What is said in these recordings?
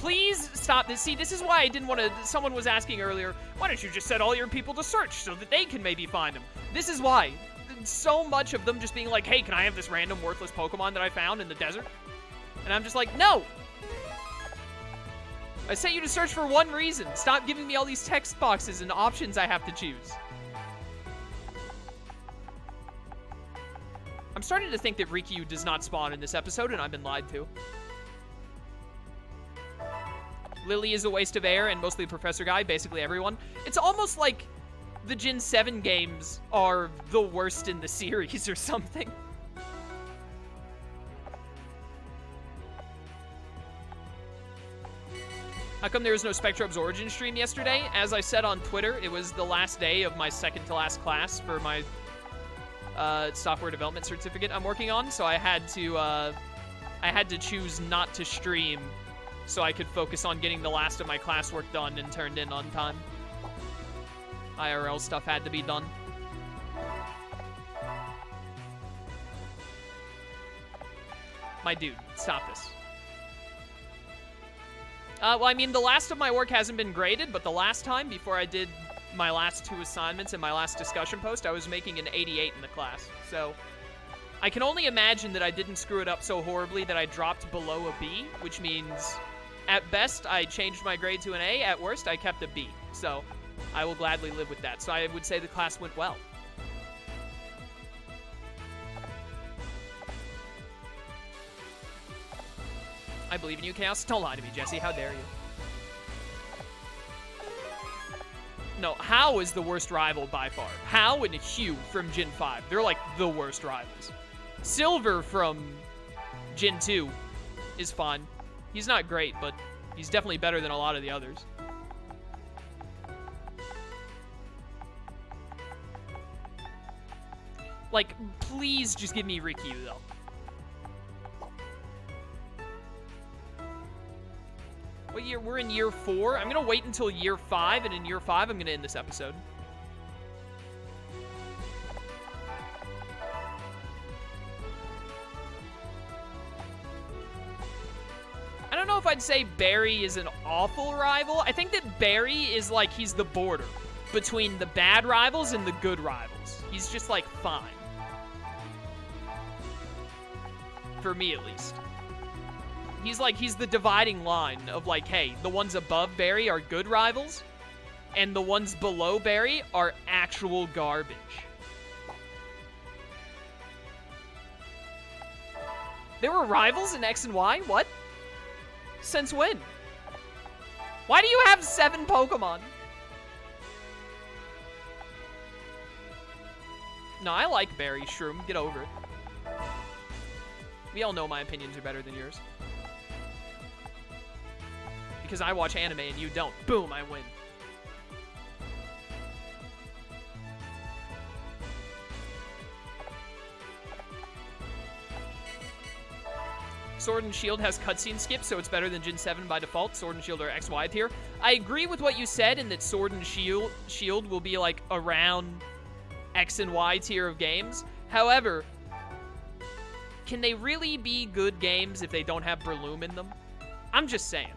Please stop this. See, this is why I didn't want to... Someone was asking earlier, why don't you just set all your people to search so that they can maybe find them? This is why. So much of them just being like, hey, can I have this random worthless Pokemon that I found in the desert? And I'm just like, no! I sent you to search for one reason. Stop giving me all these text boxes and options I have to choose. I'm starting to think that Rikiu does not spawn in this episode, and I've been lied to. Lily is a waste of air, and mostly Professor Guy, basically everyone. It's almost like the Gen 7 games are the worst in the series or something. How come there was no Spectrob's Origin stream yesterday? As I said on Twitter, it was the last day of my second to last class for my software development certificate I'm working on, so I had to choose not to stream so I could focus on getting the last of my classwork done and turned in on time. IRL stuff had to be done. My dude, stop this. Well, I mean, the last of my work hasn't been graded, but the last time, before I did my last 2 assignments and my last discussion post, I was making an 88 in the class. So, I can only imagine that I didn't screw it up so horribly that I dropped below a B, which means, at best, I changed my grade to an A. At worst, I kept a B. So, I will gladly live with that. So, I would say the class went well. I believe in you, Chaos. Don't lie to me, Jesse. How dare you? No, How is the worst rival by far. How and Hugh from Gen 5. They're like the worst rivals. Silver from Gen 2 is fun. He's not great, but he's definitely better than a lot of the others. Like, please just give me Rikiu, though. What year? We're in year 4. I'm gonna wait until year 5, and in year 5, I'm gonna end this episode. I don't know if I'd say Barry is an awful rival. I think that Barry is like, he's the border between the bad rivals and the good rivals. He's just like fine. For me, at least. He's the dividing line of like, hey, the ones above Barry are good rivals, and the ones below Barry are actual garbage. There were rivals in X and Y? What? Since when? Why do you have 7 Pokemon? No, I like Barry, Shroom. Get over it. We all know my opinions are better than yours. Because I watch anime and you don't. Boom, I win. Sword and Shield has cutscene skip, so it's better than Gen 7 by default. Sword and Shield are XY tier. I agree with what you said in that Sword and Shield will be like around X and Y tier of games. However, can they really be good games if they don't have Breloom in them? I'm just saying.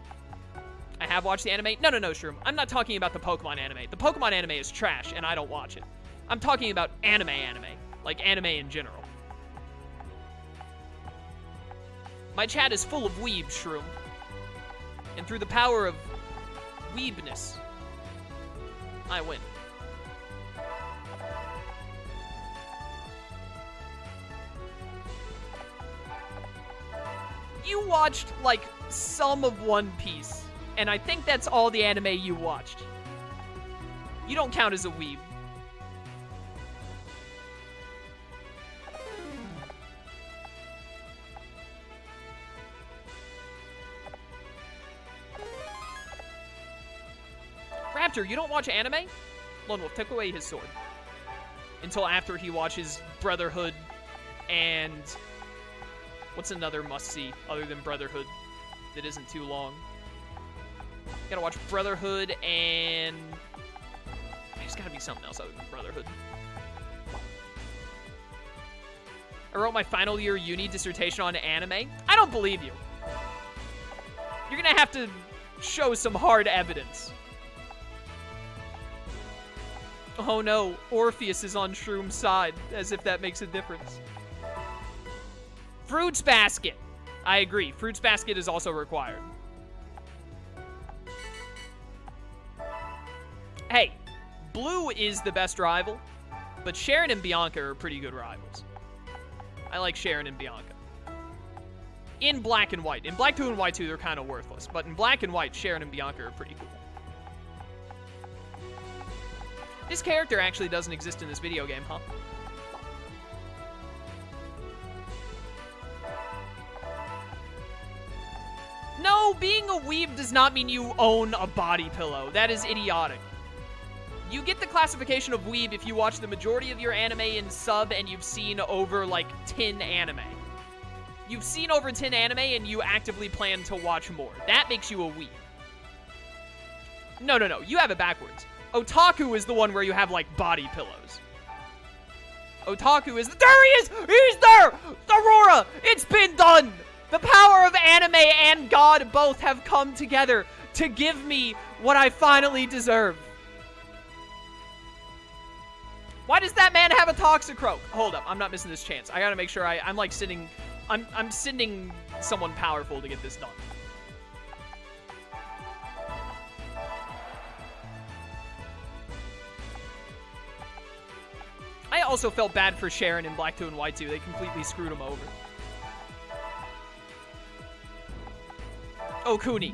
I have watched the anime. No, Shroom. I'm not talking about the Pokemon anime. The Pokemon anime is trash, and I don't watch it. I'm talking about anime. Like anime in general. My chat is full of weeb, Shroom. And through the power of weebness, I win. You watched, like, some of One Piece. And I think that's all the anime you watched. You don't count as a weeb. Raptor, you don't watch anime? Lone Wolf took away his sword. Until after he watches Brotherhood and... What's another must-see other than Brotherhood that isn't too long? Gotta watch Brotherhood and... There's gotta be something else other than Brotherhood. I wrote my final year uni dissertation on anime. I don't believe you. You're gonna have to show some hard evidence. Oh no, Orpheus is on Shroom's side, as if that makes a difference. Fruits Basket. I agree. Fruits Basket is also required. Hey, Blue is the best rival, but Sharon and Bianca are pretty good rivals. I like Sharon and Bianca. In Black and White. In Black 2 and White 2, they're kind of worthless, but in Black and White, Sharon and Bianca are pretty cool. This character actually doesn't exist in this video game, huh? No, being a weeb does not mean you own a body pillow. That is idiotic. You get the classification of weeb if you watch the majority of your anime in sub and you've seen over, like, 10 anime. You've seen over 10 anime and you actively plan to watch more. That makes you a weeb. No, you have it backwards. Otaku is the one where you have, like, body pillows. Otaku is... There he is! He's there! Aurora! It's been done! The power of anime and God both have come together to give me what I finally deserve. Why does that man have a Toxicroak? Hold up, I'm not missing this chance. I gotta make sure I'm like sending... I'm sending someone powerful to get this done. I also felt bad for Sharon in Black 2 and White 2. They completely screwed him over. Oh, Kuni.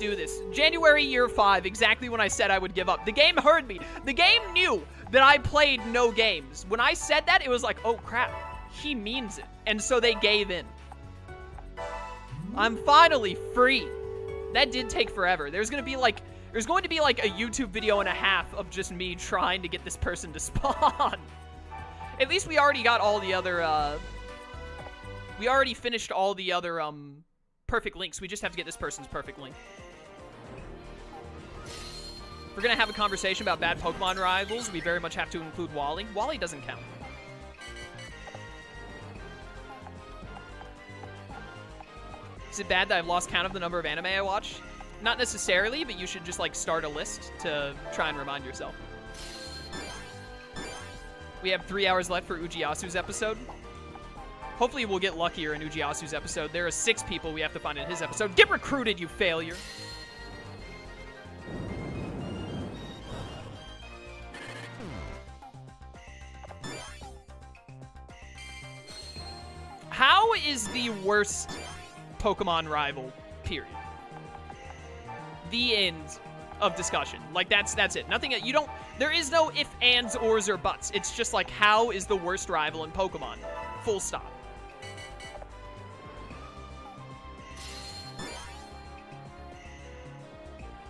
Do this. January year 5, exactly when I said I would give up. The game heard me. The game knew that I played no games. When I said that, it was like, oh crap, he means it. And so they gave in. I'm finally free. That did take forever. There's going to be like a YouTube video and a half of just me trying to get this person to spawn. At least we already got all the other, we already finished all the other, perfect links. We just have to get this person's perfect link. If we're gonna have a conversation about bad Pokemon rivals, we very much have to include Wally. Wally doesn't count. Is it bad that I've lost count of the number of anime I watch? Not necessarily, but you should just, like, start a list to try and remind yourself. We have 3 hours left for Ujiyasu's episode. Hopefully we'll get luckier in Ujiyasu's episode. There are 6 people we have to find in his episode. Get recruited, you failure! How is the worst Pokemon rival, period? The end of discussion. Like, that's it. Nothing, you don't, there is no if, ands, ors, or buts. It's just like, how is the worst rival in Pokemon? Full stop.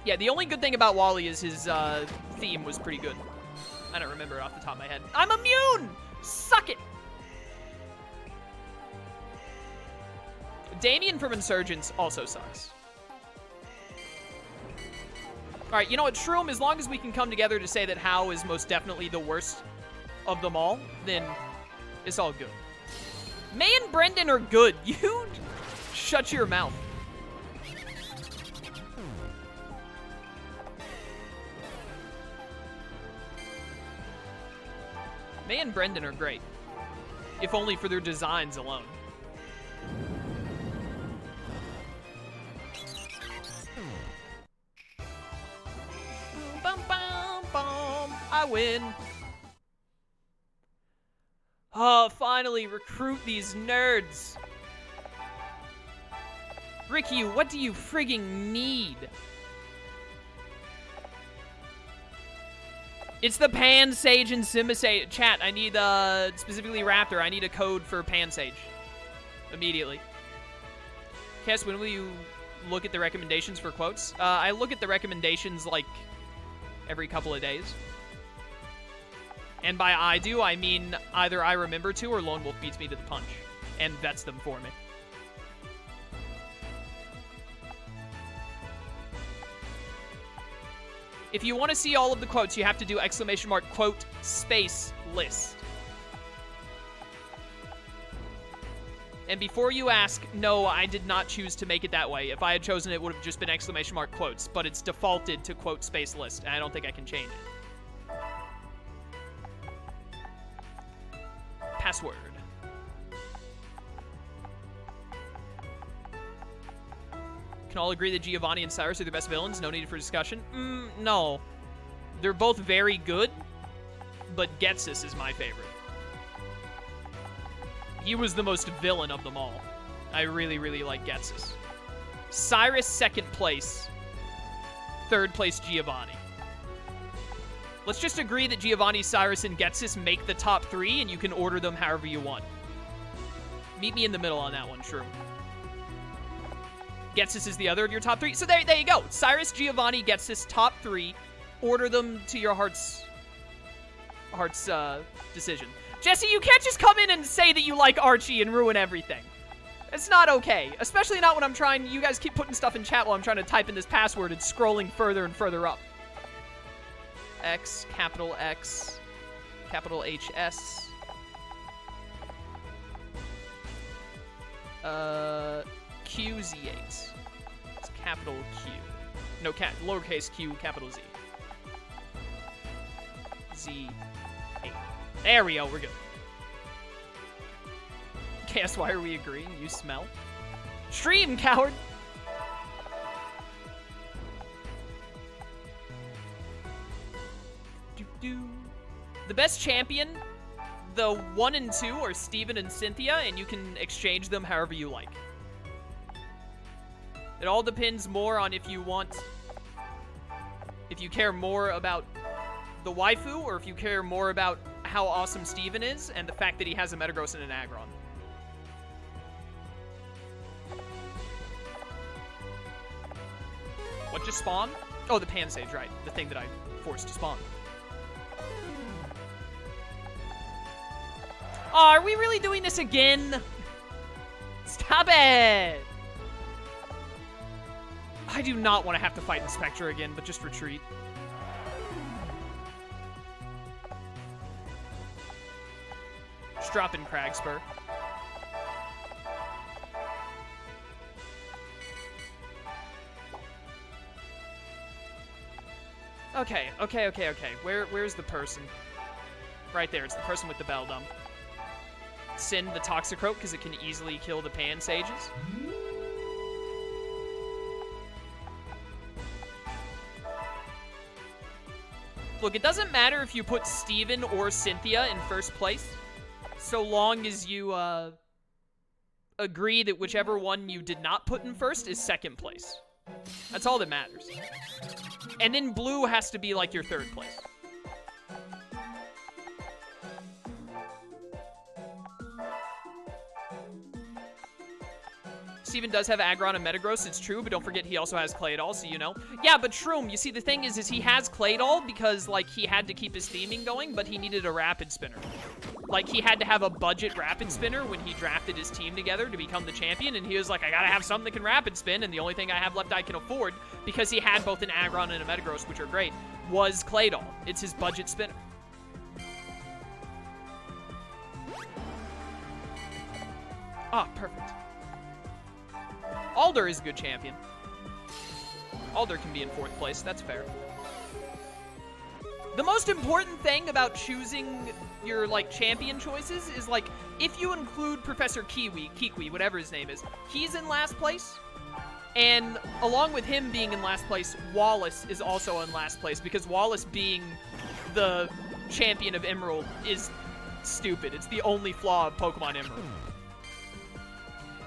Yeah, the only good thing about Wally is his theme was pretty good. I don't remember it off the top of my head. I'm immune! Suck it! Damien from Insurgents also sucks. Alright, you know what, Shroom, as long as we can come together to say that Hao is most definitely the worst of them all, then it's all good. May and Brendan are good. You shut your mouth. May and Brendan are great. If only for their designs alone. Bum, bum, bum. I win. Oh, finally, recruit these nerds. Ricky, what do you frigging need? It's the Pansage and Simisage. Chat, I need, specifically Raptor, I need a code for Pansage. Immediately. Cass, when will you look at the recommendations for quotes? I look at the recommendations, like, every couple of days. And by I do, I mean either I remember to or Lone Wolf beats me to the punch and vets them for me. If you want to see all of the quotes, you have to do ! quote space list. And before you ask, no, I did not choose to make it that way. If I had chosen it, would have just been exclamation mark quotes, but it's defaulted to quote space list, and I don't think I can change it. Password. Can all agree that Giovanni and Cyrus are the best villains? No need for discussion? No. They're both very good, but Getsus is my favorite. He was the most villain of them all. I really, really like Getsus. Cyrus, second place. Third place, Giovanni. Let's just agree that Giovanni, Cyrus, and Getsus make the top 3, and you can order them however you want. Meet me in the middle on that one, sure. Getsus is the other of your top 3. So there you go. Cyrus, Giovanni, Getsus, top 3. Order them to your heart's decision. Jesse, you can't just come in and say that you like Archie and ruin everything. It's not okay. Especially not when I'm trying... You guys keep putting stuff in chat while I'm trying to type in this password and scrolling further and further up. X, capital HS. QZ8. It's capital Q. No, lowercase q, capital Z. Z8. There we go, we're good. Guess why are we agreeing? You smell. Stream, coward! The best champion, the 1 and 2 are Steven and Cynthia, and you can exchange them however you like. It all depends more on if you care more about the waifu, or if you care more about how awesome Steven is, and the fact that he has a Metagross and an Aggron. What just spawned? Oh, the Pansage, right. The thing that I forced to spawn. Oh, are we really doing this again? Stop it! I do not want to have to fight the Spectre again, but just retreat. Just drop in Cragspur. Okay. Where's the person? Right there, it's the person with the Bell Dump. Send the Toxicroak, because it can easily kill the Pansages. Look, it doesn't matter if you put Steven or Cynthia in first place, so long as you agree that whichever one you did not put in first is second place. That's all that matters. And then blue has to be like your third place. Steven does have Aggron and Metagross, it's true, but don't forget he also has Claydol, so you know. Yeah, but Shroom, you see, the thing is he has Claydol because, like, he had to keep his theming going, but he needed a Rapid Spinner. Like, he had to have a budget Rapid Spinner when he drafted his team together to become the champion, and he was like, I gotta have something that can Rapid Spin, and the only thing I have left I can afford, because he had both an Aggron and a Metagross, which are great, was Claydol. It's his budget spinner. Ah, perfect. Alder is a good champion. Alder can be in fourth place, that's fair. The most important thing about choosing your, like, champion choices is, like, if you include Professor Kiwi, whatever his name is, he's in last place. And along with him being in last place, Wallace is also in last place, because Wallace being the champion of Emerald is stupid. It's the only flaw of Pokemon Emerald.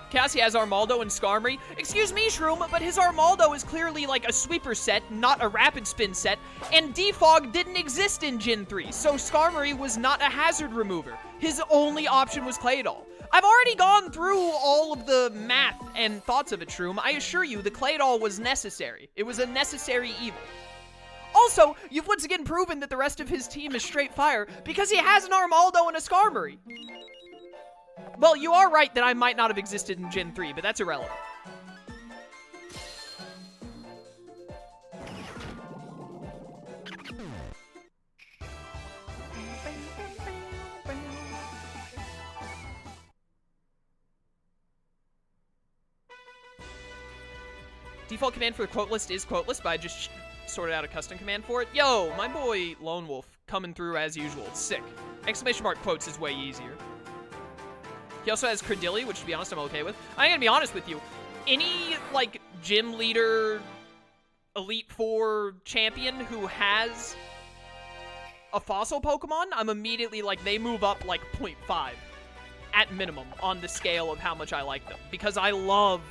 Cassie has Armaldo and Skarmory. Excuse me, Shroom, but his Armaldo is clearly like a sweeper set, not a rapid spin set, and Defog didn't exist in Gen 3, so Skarmory was not a hazard remover. His only option was Claydol. I've already gone through all of the math and thoughts of it, Shroom. I assure you, the Claydol was necessary. It was a necessary evil. Also, you've once again proven that the rest of his team is straight fire because he has an Armaldo and a Skarmory. Well, you are right that I might not have existed in Gen 3, but that's irrelevant. Default command for the quote list is quoteless, but I just sorted out a custom command for it. Yo, my boy Lone Wolf coming through as usual. It's sick. Exclamation mark quotes is way easier. He also has Credilli, which to be honest, I'm okay with. I'm gonna be honest with you. Any, like, gym leader, Elite Four champion who has a fossil Pokemon, I'm immediately like, they move up like 0.5 at minimum on the scale of how much I like them. Because I love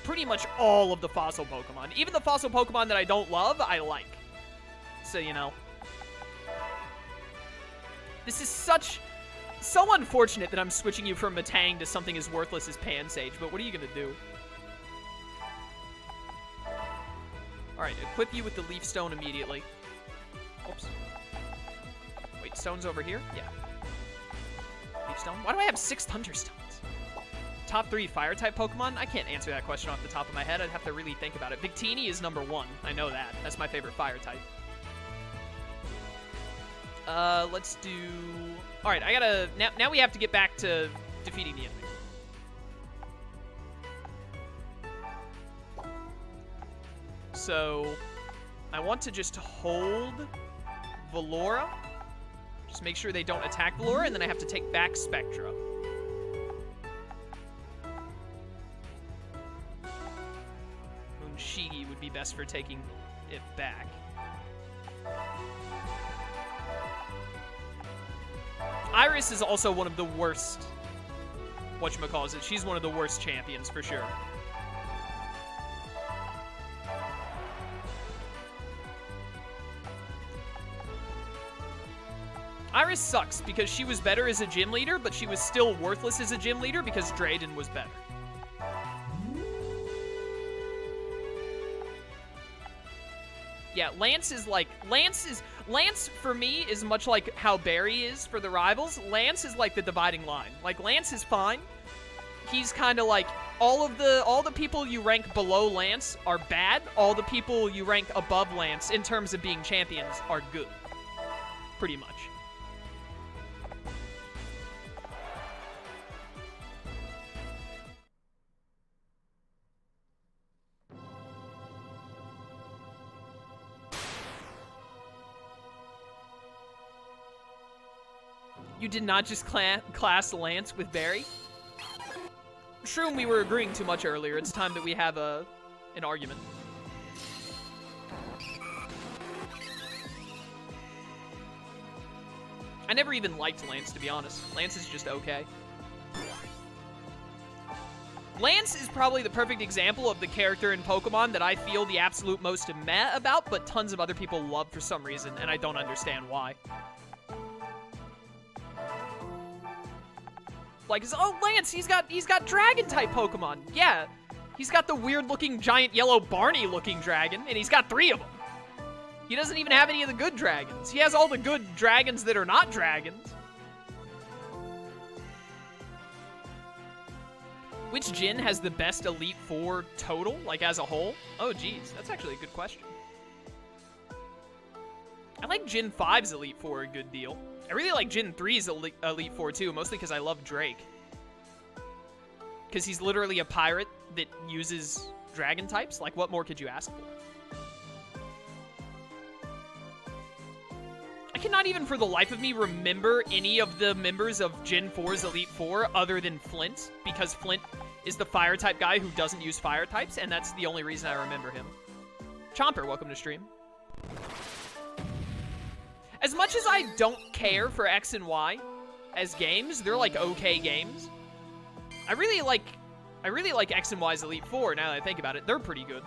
pretty much all of the fossil Pokemon. Even the fossil Pokemon that I don't love, I like. So, you know. This is so unfortunate that I'm switching you from Metang to something as worthless as Pansage, but what are you gonna do? Alright, equip you with the Leaf Stone immediately. Oops. Wait, stone's over here? Yeah. Leaf Stone? Why do I have 6 Thunderstones? Top 3 Fire-type Pokemon? I can't answer that question off the top of my head. I'd have to really think about it. Victini is number 1. I know that. That's my favorite Fire-type. Let's do... Alright, I gotta... Now we have to get back to defeating the enemy. So, I want to just hold Valora. Just make sure they don't attack Valora, and then I have to take back Spectra. Moonshigi would be best for taking it back. Iris is also one of the worst, whatchamacallit, she's one of the worst champions, for sure. Iris sucks because she was better as a gym leader, but she was still worthless as a gym leader because Drayden was better. Yeah, Lance for me is much like how Barry is for the rivals. Lance is like the dividing line. Like, Lance is fine. He's kind of like, all the people you rank below Lance are bad. All the people you rank above Lance in terms of being champions are good. Pretty much. You did not just class Lance with Barry? Shroom, we were agreeing too much earlier. It's time that we have an argument. I never even liked Lance, to be honest. Lance is just okay. Lance is probably the perfect example of the character in Pokemon that I feel the absolute most meh about, but tons of other people love for some reason, and I don't understand why. Like, oh, Lance, he's got dragon-type Pokemon. Yeah, he's got the weird-looking, giant, yellow, Barney-looking dragon, and he's got 3 of them. He doesn't even have any of the good dragons. He has all the good dragons that are not dragons. Which Jin has the best Elite Four total, like, as a whole? Oh, geez, that's actually a good question. I like Gen 5's Elite Four a good deal. I really like Gen 3's Elite Four too, mostly because I love Drake. Because he's literally a pirate that uses dragon types. Like, what more could you ask for? I cannot even for the life of me remember any of the members of Gen 4's Elite Four other than Flint, because Flint is the fire type guy who doesn't use fire types, and that's the only reason I remember him. Chomper, welcome to stream. As much as I don't care for X and Y as games, they're like okay games. I really like X and Y's Elite Four now that I think about it. They're pretty good.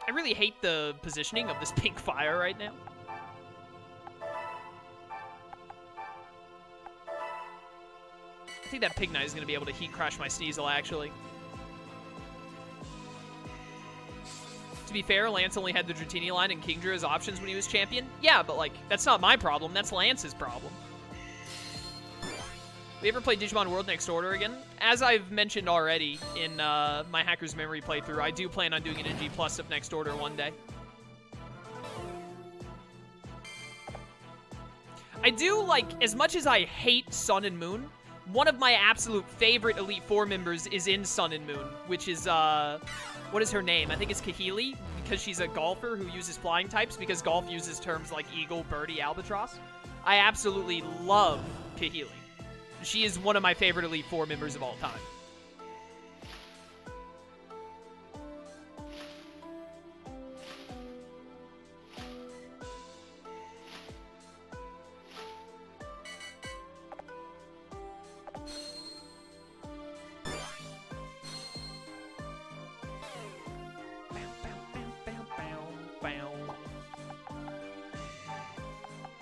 I really hate the positioning of this pink fire right now. I think that Pignite is going to be able to heat crush my Sneasel, actually. To be fair, Lance only had the Dratini line and Kingdra as options when he was champion. Yeah, but, like, that's not my problem. That's Lance's problem. We ever play Digimon World Next Order again? as I've mentioned already in my Hacker's Memory playthrough, I do plan on doing it in G+ of Next Order one day. I do, like, as much as I hate Sun and Moon, one of my absolute favorite Elite Four members is in Sun and Moon, which is, what is her name? I think it's Kahili, because she's a golfer who uses flying types, because golf uses terms like eagle, birdie, albatross. I absolutely love Kahili. She is one of my favorite Elite Four members of all time.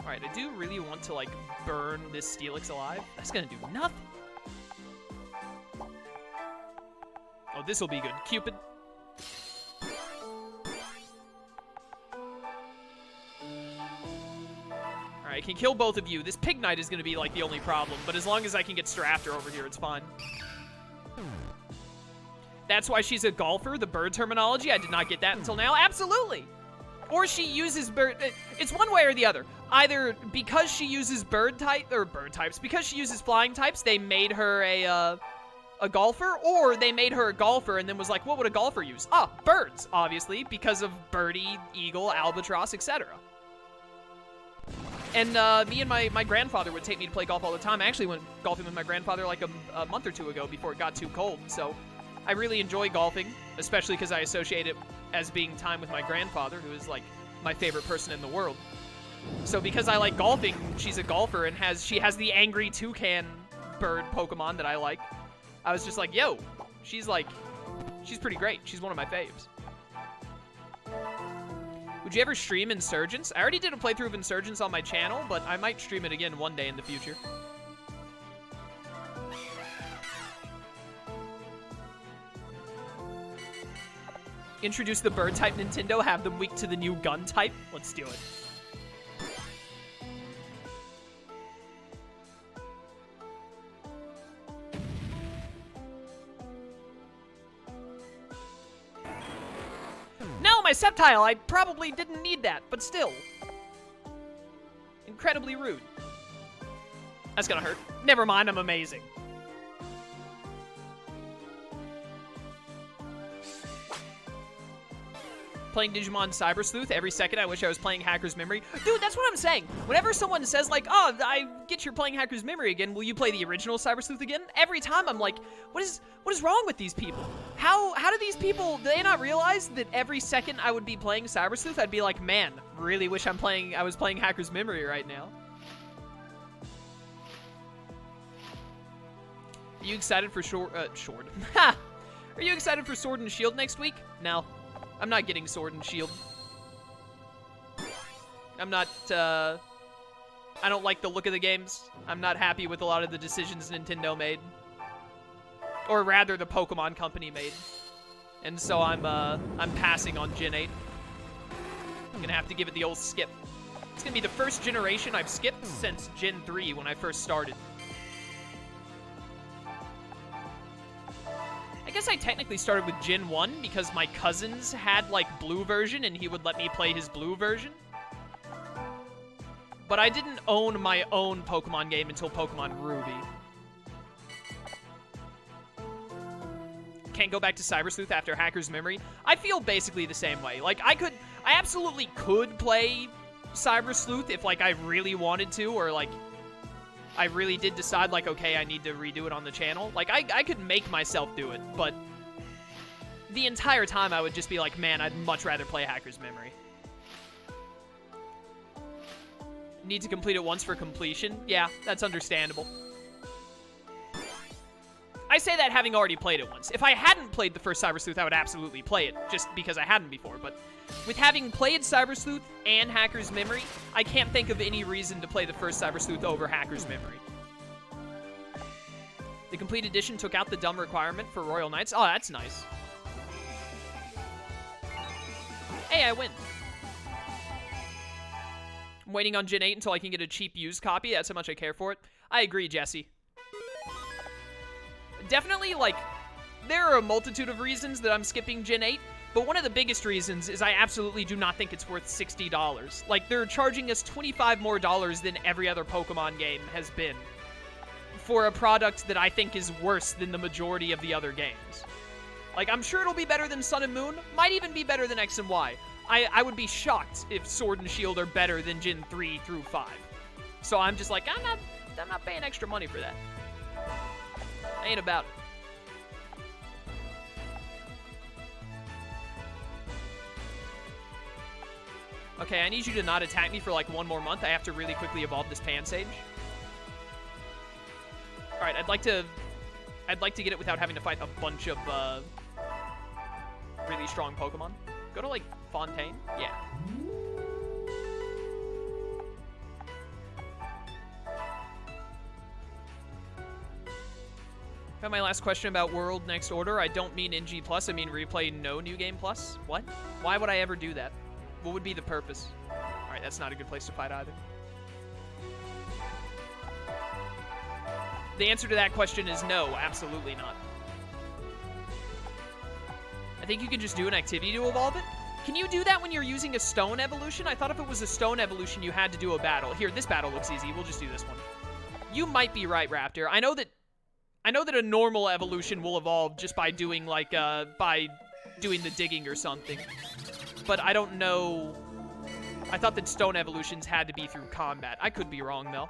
Alright, I do really want to, like, burn this Steelix alive. That's gonna do nothing. Oh, this'll be good. Cupid. Alright, I can kill both of you. This Pig Knight is gonna be, like, the only problem, but as long as I can get Strafter over here, it's fine. That's why she's a golfer, the bird terminology. I did not get that until now. Absolutely! Or she uses bird... It's one way or the other. Either because she uses bird types, because she uses flying types, they made her a golfer, or they made her a golfer and then was like, what would a golfer use? Ah, birds, obviously, because of birdie, eagle, albatross, etc. And me and my grandfather would take me to play golf all the time. I actually went golfing with my grandfather like a month or two ago before it got too cold, so I really enjoy golfing, especially because I associate it as being time with my grandfather, who is, like, my favorite person in the world. So because I like golfing, she's a golfer and she has the angry toucan bird Pokemon that I like. I was just like, yo, she's pretty great. She's one of my faves. Would you ever stream Insurgents? I already did a playthrough of Insurgents on my channel, but I might stream it again one day in the future. Introduce the bird type Nintendo, have them weak to the new gun type. Let's do it. No, my Sceptile! I probably didn't need that, but still. Incredibly rude. That's gonna hurt. Never mind, I'm amazing. Playing Digimon Cyber Sleuth every second. I wish I was playing Hacker's Memory. Dude, that's what I'm saying. Whenever someone says, like, oh, I get you're playing Hacker's Memory again, will you play the original Cyber Sleuth again? Every time I'm like, what is wrong with these people? How do these people, do they not realize that every second I would be playing Cyber Sleuth, I'd be like, man, really wish I was playing Hacker's Memory right now. Are you excited for Ha! Are you excited for Sword and Shield next week? No. I'm not getting Sword and Shield. I'm not, I don't like the look of the games. I'm not happy with a lot of the decisions Nintendo made. Or rather, the Pokemon Company made. And so I'm passing on Gen 8. I'm gonna have to give it the old skip. It's gonna be the first generation I've skipped since Gen 3 when I first started. I guess I technically started with Gen 1 because my cousins had, like, blue version and he would let me play his blue version. But I didn't own my own Pokemon game until Pokemon Ruby. Can't go back to Cyber Sleuth after Hacker's Memory. I feel basically the same way. Like, I absolutely could play Cyber Sleuth if, like, I really wanted to, or, like, I really did decide, like, okay, I need to redo it on the channel. Like, I could make myself do it, but the entire time I would just be like, man, I'd much rather play Hacker's Memory. Need to complete it once for completion? Yeah, that's understandable. I say that having already played it once. If I hadn't played the first Cyber Sleuth, I would absolutely play it, just because I hadn't before, but with having played Cyber Sleuth and Hacker's Memory, I can't think of any reason to play the first Cyber Sleuth over Hacker's Memory. The complete edition took out the dumb requirement for Royal Knights. Oh, that's nice. Hey, I win. I'm waiting on Gen 8 until I can get a cheap used copy. That's how much I care for it. I agree, Jesse. definitely, like, there are a multitude of reasons that I'm skipping Gen 8, but one of the biggest reasons is I absolutely do not think it's worth $60. Like, they're charging us $25 more than every other Pokemon game has been for a product that I think is worse than the majority of the other games. Like, I'm sure it'll be better than Sun and Moon, might even be better than X and Y. I would be shocked if Sword and Shield are better than Gen 3 through 5. So I'm just like, I'm not paying extra money for that. I ain't about it. Okay, I need you to not attack me for like 1 more month. I have to really quickly evolve this Pansage. All right, I'd like to get it without having to fight a bunch of really strong Pokemon. Go to like Fontaine. Yeah. Got my last question about World Next Order. I don't mean NG+, I mean replay no New Game Plus. What? Why would I ever do that? What would be the purpose? Alright, that's not a good place to fight either. The answer to that question is no, absolutely not. I think you can just do an activity to evolve it. Can you do that when you're using a stone evolution? I thought if it was a stone evolution, you had to do a battle. Here, this battle looks easy. We'll just do this one. You might be right, Raptor. I know that a normal evolution will evolve just by doing, like, by doing the digging or something. But I don't know. I thought that stone evolutions had to be through combat. I could be wrong, though.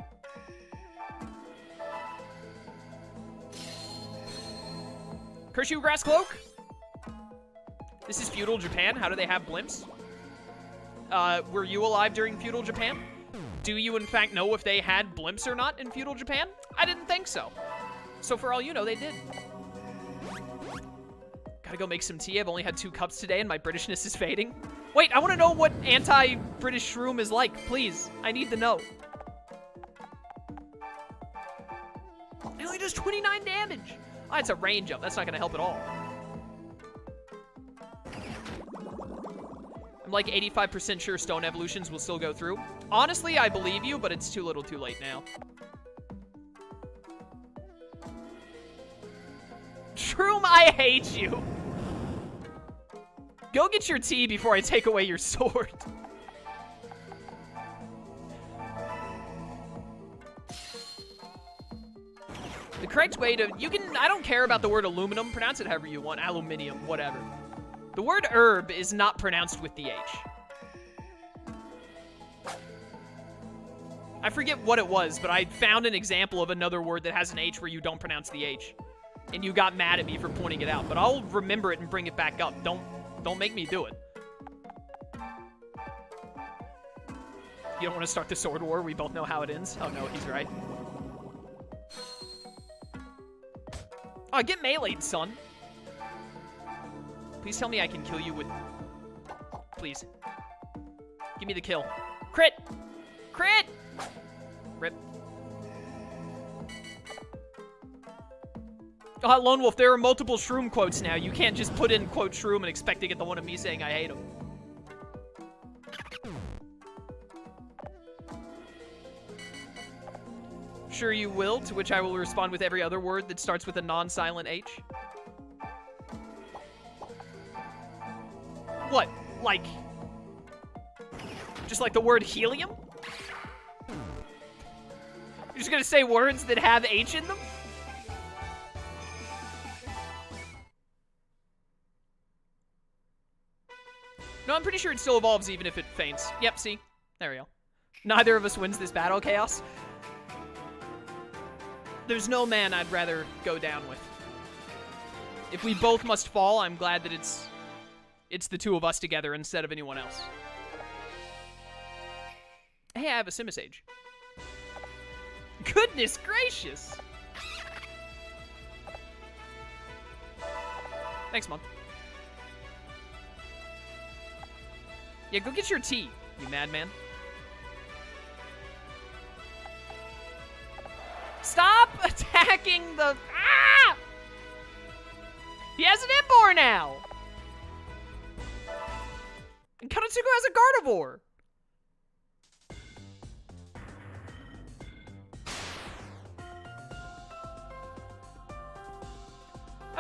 Kershaw Grass Cloak? This is feudal Japan. How do they have blimps? Were you alive during feudal Japan? Do you, in fact, know if they had blimps or not in feudal Japan? I didn't think so. So for all you know, they did. Gotta go make some tea. I've only had 2 cups today and my Britishness is fading. Wait, I want to know what anti-British shroom is like, please. I need to know. It only does 29 damage. Oh, it's a range up. That's not gonna help at all. I'm like 85% sure stone evolutions will still go through. Honestly, I believe you, but it's too little too late now. Shroom, I hate you. Go get your tea before I take away your sword. The correct way to, I don't care about the word aluminum. Pronounce it however you want. Aluminium, whatever. The word herb is not pronounced with the H. I forget what it was, but I found an example of another word that has an H where you don't pronounce the H. And you got mad at me for pointing it out, but I'll remember it and bring it back up. Don't make me do it. You don't want to start the sword war? We both know how it ends. Oh no, he's right. Oh, get meleeed, son. Please tell me I can kill you with... Please. Give me the kill. Crit! Crit! Rip. Oh, Lone Wolf, there are multiple Shroom quotes now. You can't just put in quote Shroom and expect to get the one of me saying I hate him. Sure you will, to which I will respond with every other word that starts with a non-silent H. What? Like... just like the word helium? You're just gonna say words that have H in them? No, I'm pretty sure it still evolves even if it faints. Yep, see? There we go. Neither of us wins this battle, Chaos. There's no man I'd rather go down with. If we both must fall, I'm glad that it's the 2 of us together instead of anyone else. Hey, I have a Simisage. Goodness gracious! Thanks, Mom. Yeah, go get your tea, you madman. Stop attacking the... Ah! He has an Emboar now! And Kanatsugu has a Gardevoir!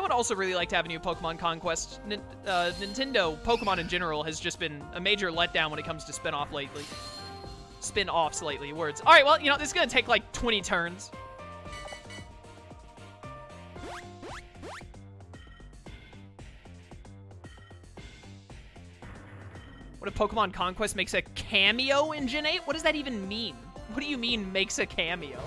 would also really like to have a new Pokemon Conquest. Nintendo, Pokemon in general, has just been a major letdown when it comes to spin-offs lately. Words. All right, well, you know, this is going to take like 20 turns. What if Pokemon Conquest makes a cameo in Gen 8? What does that even mean? What do you mean makes a cameo?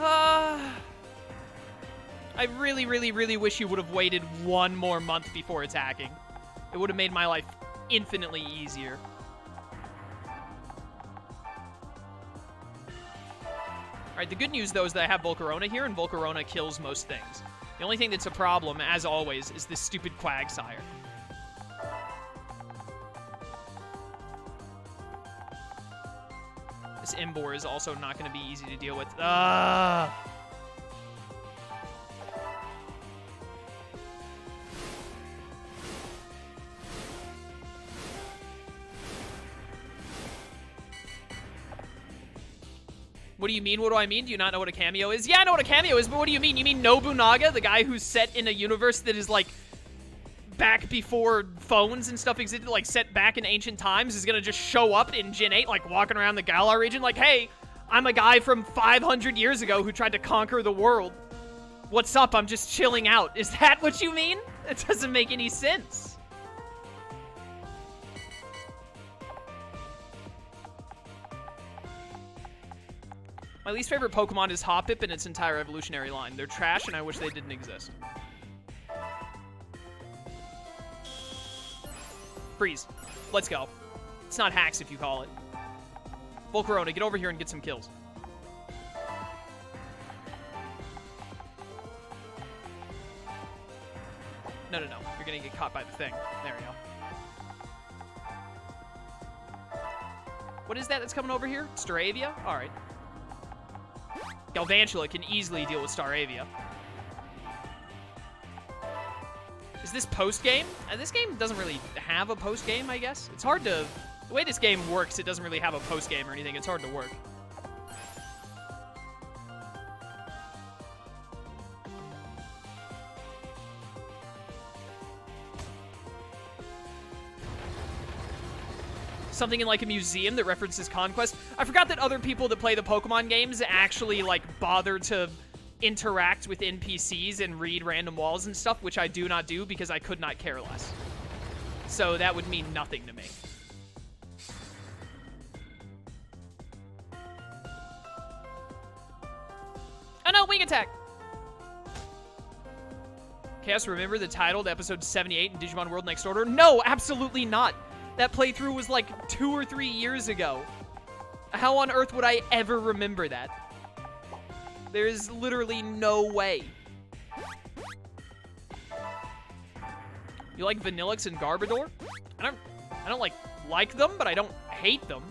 I really, really, really wish you would have waited one more month before attacking. It would have made my life infinitely easier. Alright, the good news, though, is that I have Volcarona here, and Volcarona kills most things. The only thing that's a problem, as always, is this stupid Quagsire. This Emboar is also not going to be easy to deal with. What do you mean? What do I mean? Do you not know what a cameo is? Yeah, I know what a cameo is, but what do you mean? You mean Nobunaga, the guy who's set in a universe that is, like, back before phones and stuff existed, like, set back in ancient times, is gonna just show up in Gen 8, like, walking around the Galar region, like, hey, I'm a guy from 500 years ago who tried to conquer the world. What's up? I'm just chilling out. Is that what you mean? It doesn't make any sense. My least favorite Pokemon is Hoppip and its entire evolutionary line. They're trash, and I wish they didn't exist. Freeze. Let's go. It's not hacks if you call it. Volcarona, get over here and get some kills. No. You're gonna get caught by the thing. There we go. What is that that's coming over here? Staravia? Alright. Galvantula can easily deal with Staravia. Is this post-game? This game doesn't really have a post-game, I guess. It's hard to... The way this game works, it doesn't really have a post-game or anything. It's hard to work. Something in like a museum that references Conquest. I forgot that other people that play the Pokemon games actually like bother to interact with NPCs and read random walls and stuff, which I do not do because I could not care less. So that would mean nothing to me. Oh no, Wing Attack! Chaos, remember the title to episode 78 in Digimon World Next Order? No, absolutely not. That playthrough was like 2 or 3 years ago. How on earth would I ever remember that? There is literally no way. You like Vanillix and Garbodor? I don't like them, but I don't hate them.